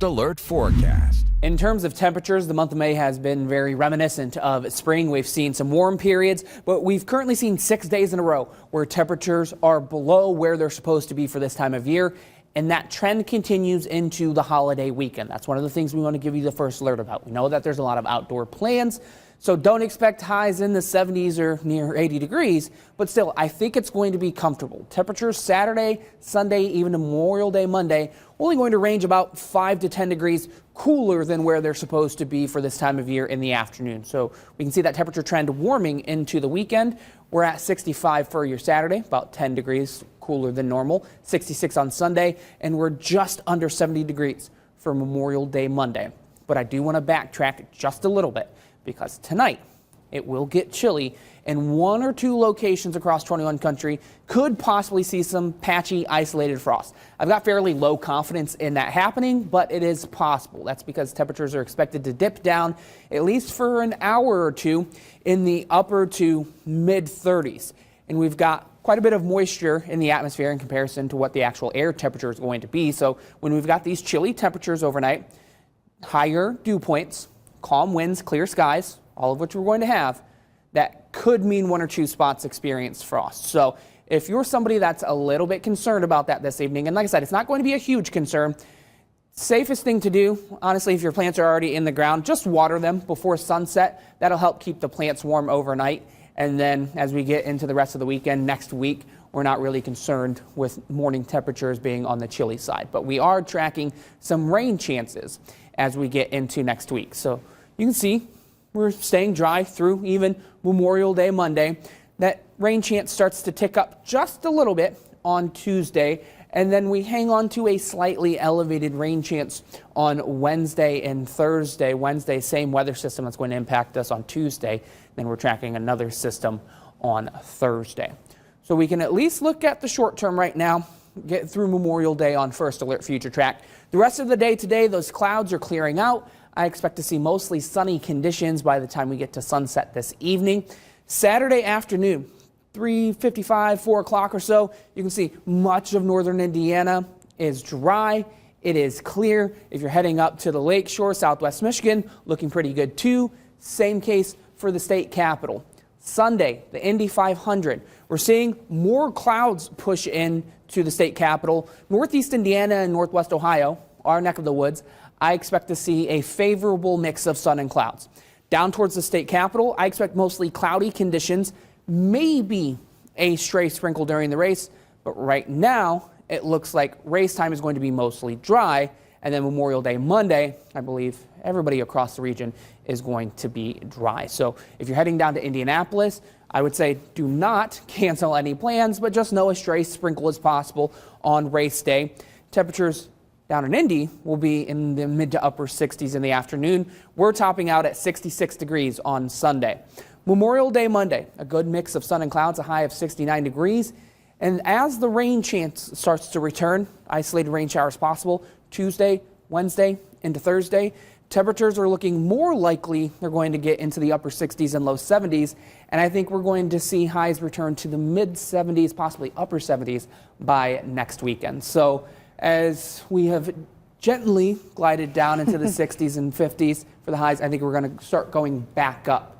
Alert forecast. In terms of temperatures, the month of May has been very reminiscent of spring. We've seen some warm periods, but we've currently seen 6 days in a row where temperatures are below where they're supposed to be for this time of year. And that trend continues into the holiday weekend. That's one of the things we want to give you the first alert about. We know that there's a lot of outdoor plans, so don't expect highs in the 70s or near 80 degrees, but still, I think it's going to be comfortable. Temperatures Saturday, Sunday, even Memorial Day Monday, only going to range about 5 to 10 degrees cooler than where they're supposed to be for this time of year in the afternoon. So we can see that temperature trend warming into the weekend. We're at 65 for your Saturday, about 10 degrees cooler than normal, 66 on Sunday, and we're just under 70 degrees for Memorial Day Monday. But I do want to backtrack just a little bit, because tonight it will get chilly, and 1 or 2 locations across 21 country could possibly see some patchy isolated frost. I've got fairly low confidence in that happening, but it is possible. That's because temperatures are expected to dip down at least for an hour or two in the upper to mid 30s. And we've got quite a bit of moisture in the atmosphere in comparison to what the actual air temperature is going to be. So when we've got these chilly temperatures overnight, higher dew points, calm winds, clear skies, all of which we're going to have, that could mean 1 or 2 spots experience frost. So if you're somebody that's a little bit concerned about that this evening, and like I said, it's not going to be a huge concern, safest thing to do, honestly, if your plants are already in the ground, just water them before sunset. That'll help keep the plants warm overnight. And then as we get into the rest of the weekend, next week, we're not really concerned with morning temperatures being on the chilly side. But we are tracking some rain chances as we get into next week. So you can see we're staying dry through even Memorial Day Monday. That rain chance starts to tick up just a little bit on Tuesday, and then we hang on to a slightly elevated rain chance on Wednesday and Thursday. Wednesday, same weather system that's going to impact us on Tuesday. Then we're tracking another system on Thursday. So we can at least look at the short term right now, get through Memorial Day on First Alert Future Track. The rest of the day today, those clouds are clearing out. I expect to see mostly sunny conditions by the time we get to sunset this evening. Saturday afternoon, 3:55, 4 o'clock or so, you can see much of northern Indiana is dry. It is clear. If you're heading up to the lake shore, southwest Michigan, looking pretty good too. Same case for the state capital. Sunday, the Indy 500, we're seeing more clouds push in to the state capital. Northeast Indiana and northwest Ohio, our neck of the woods, I expect to see a favorable mix of sun and clouds. Down towards the state capital, I expect mostly cloudy conditions, maybe a stray sprinkle during the race, but right now it looks like race time is going to be mostly dry, and then Memorial Day Monday, I believe everybody across the region is going to be dry. So if you're heading down to Indianapolis, I would say do not cancel any plans, but just know a stray sprinkle is possible on race day. Temperatures down in Indy will be in the mid to upper 60s in the afternoon. We're topping out at 66 degrees on Sunday. Memorial Day Monday, a good mix of sun and clouds, a high of 69 degrees. And as the rain chance starts to return, isolated rain showers possible Tuesday, Wednesday, into Thursday. Temperatures are looking more likely they're going to get into the upper 60s and low 70s. And I think we're going to see highs return to the mid 70s, possibly upper 70s by next weekend. So as we have gently glided down into the 60s and 50s for the highs, I think we're going to start going back up